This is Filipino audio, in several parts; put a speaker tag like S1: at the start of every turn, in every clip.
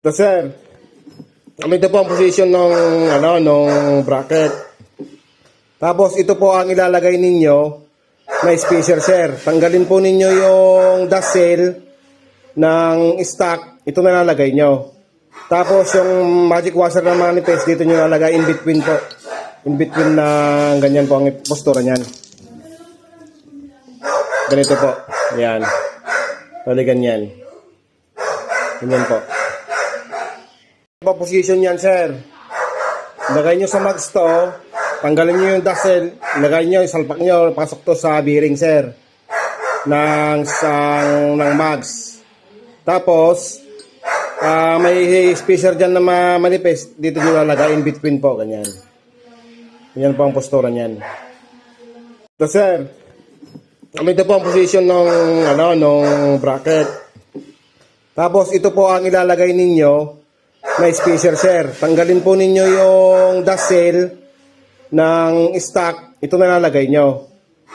S1: So, sir, ito po ang position ng bracket. Tapos ito po ang ilalagay ninyo na spacer, sir. Tanggalin po ninyo yung dust seal ng stock. Ito na lalagay nyo. Tapos yung magic washer ng manifest, dito nyo lalagay in between po. In between na ganyan po ang postura nyan. Ganito po. Yan. Bali ganyan. Ganyan po. Position yan, sir. Lagay nyo sa mags to. Tanggalin nyo yung dust seal. Lagay nyo, salpak nyo. Pasok to sa bearing, sir. Ng mags. Tapos, may spacer dyan na manifest. Dito nyo lalagay in between po. Ganyan. Ganyan po ang postura nyan. So, sir, ito po ang position ng bracket. Tapos, ito po ang ilalagay ninyo na spacer, sir. Tanggalin po ninyo yung dust seal ng stock. Ito na lalagay nyo.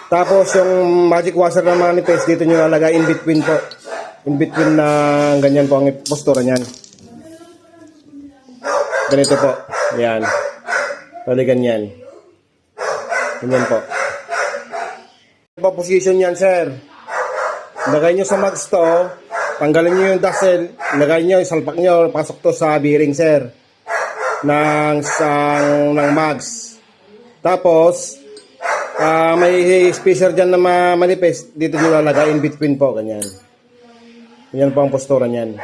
S1: Tapos yung magic washer ng manifest, dito nyo lalagay in between po. In between na ganyan po ang postura nyan. Ganito po. Ayan. Bali ganyan. Ganyan po. Position yan, sir. Lagay nyo sa mags to. Tanggalin nyo yung dust seal, lagay nyo, isalpak nyo, pasok to sa bearing, sir, ng mags. Tapos, may spacer dyan na manifest, dito nyo lalagay in between po, ganyan. Ganyan po ang postura nyan.